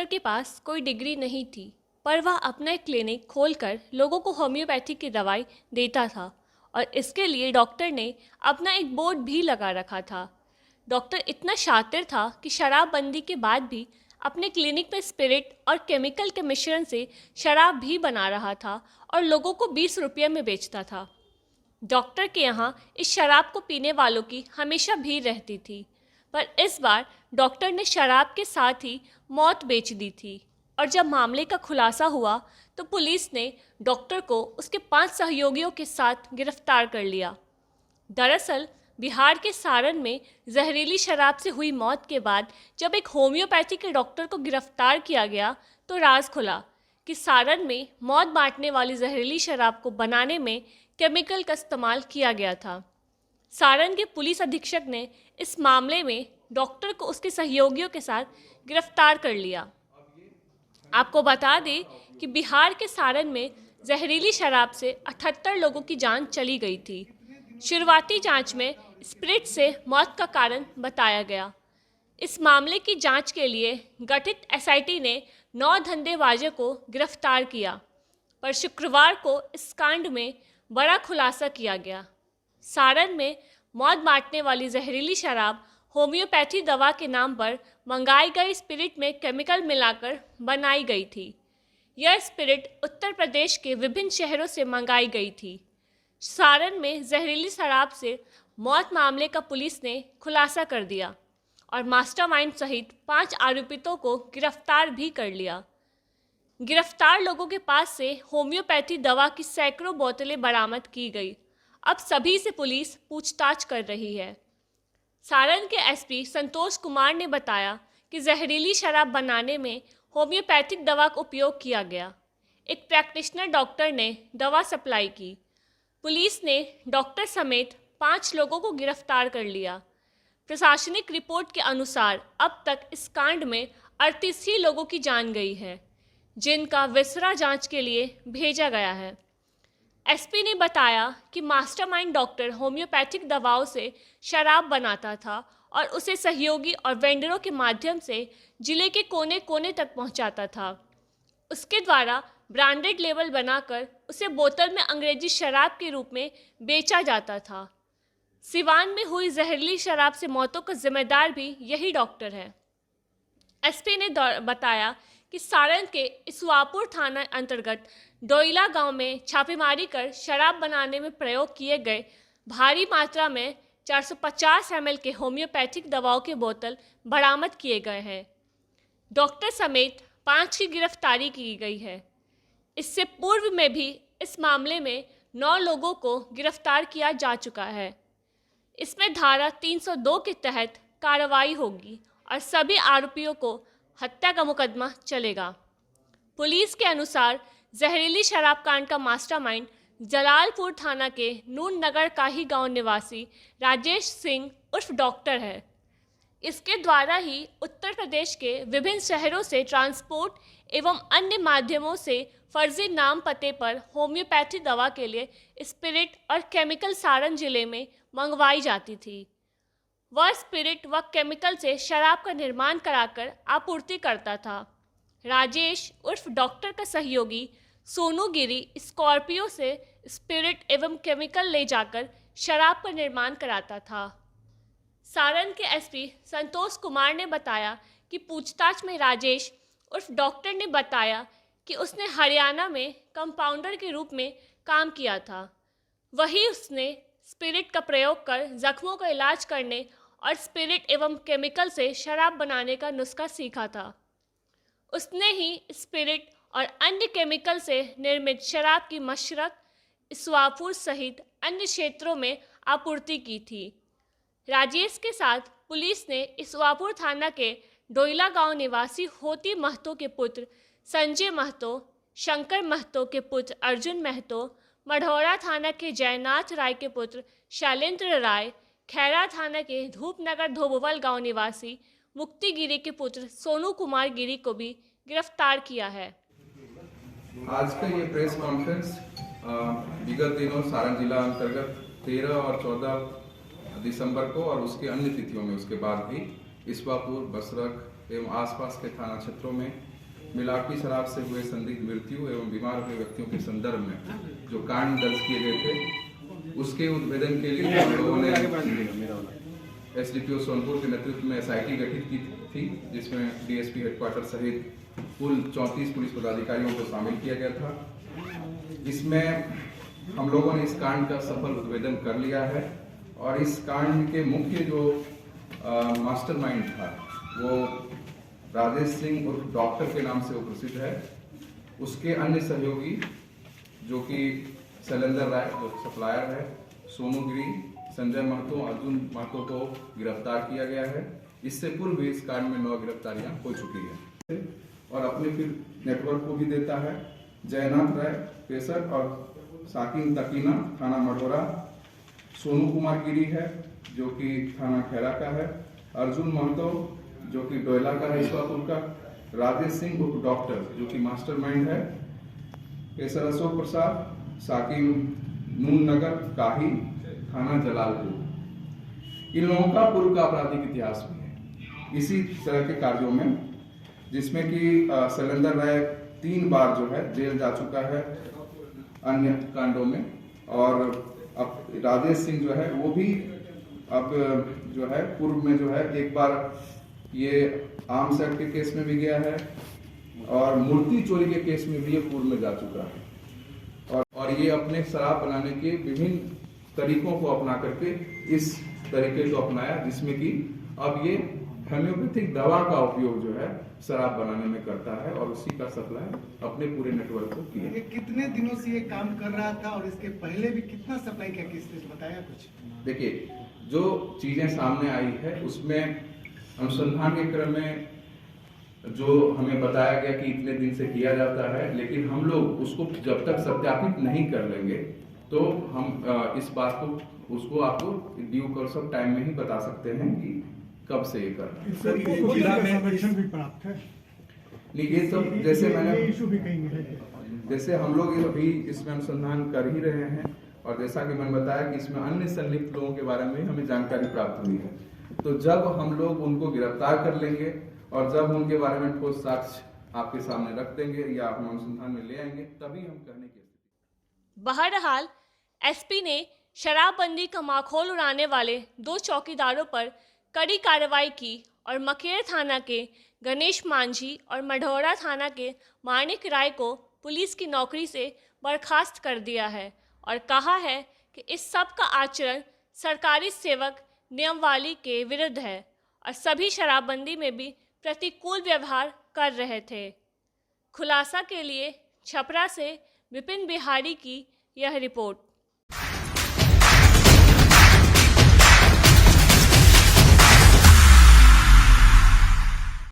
Doctor के पास कोई degree नहीं थी, पर वह अपना एक क्लिनिक खोलकर लोगों को होम्योपैथी की दवाई देता था और इसके लिए डॉक्टर ने अपना एक बोर्ड भी लगा रखा था। डॉक्टर इतना शातिर था कि शराबबंदी के बाद भी अपने क्लिनिक में स्पिरिट और केमिकल के मिश्रण से शराब भी बना रहा था और लोगों को 20 रुपये में बेचता था। डॉक्टर के यहाँ इस शराब को पीने वालों की हमेशा भीड़ रहती थी, पर इस बार डॉक्टर ने शराब के साथ ही मौत बेच दी थी और जब मामले का खुलासा हुआ तो पुलिस ने डॉक्टर को उसके 5 सहयोगियों के साथ गिरफ्तार कर लिया। दरअसल बिहार के सारण में जहरीली शराब से हुई मौत के बाद जब एक होम्योपैथी के डॉक्टर को गिरफ्तार किया गया तो राज खुला कि सारण में मौत बांटने वाली जहरीली शराब को बनाने में केमिकल का इस्तेमाल किया गया था। सारण के पुलिस अधीक्षक ने इस मामले में डॉक्टर को उसके सहयोगियों के साथ गिरफ्तार कर लिया। आपको बता दें कि बिहार के सारण में जहरीली शराब से 78 लोगों की जान चली गई थी। शुरुआती जांच में स्पिरिट से मौत का कारण बताया गया। इस मामले की जांच के लिए गठित एसआईटी ने 9 धंधेबाजों को गिरफ्तार किया, पर शुक्रवार को इस कांड में बड़ा खुलासा किया गया। सारण में मौत बांटने वाली जहरीली शराब होम्योपैथी दवा के नाम पर मंगाई गई स्पिरिट में केमिकल मिलाकर बनाई गई थी। यह स्पिरिट उत्तर प्रदेश के विभिन्न शहरों से मंगाई गई थी। सारण में जहरीली शराब से मौत मामले का पुलिस ने खुलासा कर दिया और मास्टरमाइंड सहित 5 आरोपितों को गिरफ्तार भी कर लिया। गिरफ्तार लोगों के पास से होम्योपैथी दवा की सैकड़ों बोतलें बरामद की गई। अब सभी से पुलिस पूछताछ कर रही है। सारण के एसपी संतोष कुमार ने बताया कि जहरीली शराब बनाने में होम्योपैथिक दवा का उपयोग किया गया। एक प्रैक्टिशनर डॉक्टर ने दवा सप्लाई की। पुलिस ने डॉक्टर समेत 5 लोगों को गिरफ्तार कर लिया। प्रशासनिक रिपोर्ट के अनुसार अब तक इस कांड में 38 ही लोगों की जान गई है, जिनका विसरा जांच के लिए भेजा गया है। एसपी ने बताया कि मास्टरमाइंड डॉक्टर होम्योपैथिक दवाओं से शराब बनाता था और उसे सहयोगी और वेंडरों के माध्यम से जिले के कोने कोने तक पहुंचाता था। उसके द्वारा ब्रांडेड लेबल बनाकर उसे बोतल में अंग्रेजी शराब के रूप में बेचा जाता था। सिवान में हुई जहरीली शराब से मौतों का जिम्मेदार भी यही डॉक्टर है। एसपी ने बताया कि सारण के इसवापुर थाना अंतर्गत डोइला गांव में छापेमारी कर शराब बनाने में प्रयोग किए गए भारी मात्रा में 450 ml के होम्योपैथिक दवाओं के बोतल बरामद किए गए हैं। डॉक्टर समेत 5 की गिरफ्तारी की गई है। इससे पूर्व में भी इस मामले में 9 लोगों को गिरफ्तार किया जा चुका है। इसमें धारा 302 के तहत कार्रवाई होगी और सभी आरोपियों को हत्या का मुकदमा चलेगा। पुलिस के अनुसार जहरीली शराब कांड का मास्टरमाइंड जलालपुर थाना के नून नगर काही गांव निवासी राजेश सिंह उर्फ डॉक्टर है। इसके द्वारा ही उत्तर प्रदेश के विभिन्न शहरों से ट्रांसपोर्ट एवं अन्य माध्यमों से फर्जी नाम पते पर होम्योपैथी दवा के लिए स्पिरिट और केमिकल सारण जिले में मंगवाई जाती थी। वह स्पिरिट व केमिकल से शराब का निर्माण कराकर आपूर्ति करता था। राजेश उर्फ डॉक्टर का सहयोगी सोनू गिरी स्कॉर्पियो से स्पिरिट एवं केमिकल ले जाकर शराब का निर्माण कराता था। सारण के एसपी संतोष कुमार ने बताया कि पूछताछ में राजेश उर्फ डॉक्टर ने बताया कि उसने हरियाणा में कंपाउंडर के रूप में काम किया था। वहीं उसने स्पिरिट का प्रयोग कर जख्मों का इलाज करने और स्पिरिट एवं केमिकल से शराब बनाने का नुस्खा सीखा था। उसने ही स्पिरिट और अन्य केमिकल से निर्मित शराब की मशरक इसवापुर सहित अन्य क्षेत्रों में आपूर्ति की थी। राजेश के साथ पुलिस ने इसवापुर थाना के डोइला गांव निवासी होती महतो के पुत्र संजय महतो, शंकर महतो के पुत्र अर्जुन महतो, मढ़ौरा थाना के जयनाथ राय के पुत्र शैलेंद्र राय, खैरा थाना के धूपनगर धोबवल गांव निवासी मुक्ति गिरी के पुत्र सोनू कुमार गिरी को भी गिरफ्तार किया है। आज का ये प्रेस कॉन्फ्रेंस विगत दिनों सारण जिला अंतर्गत 13 और 14 दिसंबर को और उसके अन्य तिथियों में उसके बाद भी इसवापुर, बसरख एवं आसपास के थाना क्षेत्रों में मिलावटी शराब से हुए संदिग्ध मृत्यु एवं बीमार हुए व्यक्तियों के संदर्भ में जो कांड दर्ज किए गए थे, उसके उद्भेदन के लिए हम लोगों ने एसडीपीओ सोनपुर के नेतृत्व में एसआईटी गठित की थी, जिसमें डीएसपी हेडक्वार्टर सहित कुल 34 पुलिस पदाधिकारियों को शामिल किया गया था। इसमें हम लोगों ने इस कांड का सफल उद्भेदन कर लिया है और इस कांड के मुख्य जो मास्टरमाइंड था वो राजेश सिंह उर्फ डॉक्टर के नाम से वो प्रसिद्ध है। उसके अन्य सहयोगी जो कि शैलेंद्र राय जो सप्लायर है, सोनू गिरी, संजय महतो, अर्जुन महतो को गिरफ्तार किया गया है। इससे पूर्व भी इस कांड में 9 गिरफ्तारियां हो चुकी है और अपने फिर नेटवर्क को भी देता है। जयनाथ राय पेशर और साकिन तकीना थाना मढ़ौरा, सोनू कुमार गिरी है जो कि थाना खैरा का है, अर्जुन महतो जो कि डोयला का है ईश्वरपुर का, राजेश सिंह उर्फ डॉक्टर जो कि मास्टरमाइंड है, पेशर अशोक प्रसाद, साकिन नून नगर काही थाना जलालपुर। इन लोगों का पूर्व का आपराधिक इतिहास भी है इसी तरह के कार्यों में, जिसमें कि शैलेंद्र राय 3 बार जो है जेल जा चुका है अन्य कांडों में, और अब राजेश सिंह जो है वो भी अब जो है पूर्व में जो है एक बार ये आर्म्स एक्ट के केस में भी गया है और मूर्ति चोरी के केस में भी ये पूर्व में जा चुका है और ये अपने शराब बनाने के विभिन्न तरीकों को अपना करके इस तरीके को अपनाया, जिसमें कि अब ये होम्योपैथिक दवा का उपयोग जो है शराब बनाने में करता है और उसी का सप्लाई अपने पूरे नेटवर्क को किया। ये कितने दिनों से ये काम कर रहा था और इसके पहले भी कितना सप्लाई किया, किसने बताया कुछ? देखिए, जो चीजें सामने आई है उसमें अनुसंधान के क्रम में जो हमें बताया गया कि इतने दिन से किया जाता है, लेकिन हम लोग उसको जब तक सत्यापित नहीं कर लेंगे तो हम इस बात को उसको आपको ड्यू कोर्स ऑफ टाइम में ही बता सकते हैं कि कब से ये कर रहे हैं। सर, ये जिला में इन्फॉर्मेशन भी प्राप्त है, लेकिन ये सब जैसे मैंने इशू भी कहीं है, जैसे हम लोग अभी इसमें अनुसंधान कर ही रहे हैं और जैसा कि मैंने बताया कि इसमें अन्य संलिप्त लोगों के बारे में हमें जानकारी प्राप्त हुई है, तो जब हम लोग उनको गिरफ्तार कर लेंगे और जब उनके बारे में ठोस साक्ष्य आपके सामने रख देंगे या हम अनुसंधान में ले आएंगे, तभी हम कहने की। बहरहाल एसपी ने शराबबंदी का माखौल उड़ाने वाले 2 चौकीदारों पर कड़ी कार्रवाई की और मकेर थाना के गणेश मांझी और मढ़ौरा थाना के माणिक राय को पुलिस की नौकरी से बर्खास्त कर दिया है और कहा है कि इस सब का आचरण सरकारी सेवक नियमावली के विरुद्ध है और सभी शराबबंदी में भी प्रतिकूल व्यवहार कर रहे थे। खुलासा के लिए छपरा से विपिन बिहारी की यह रिपोर्ट।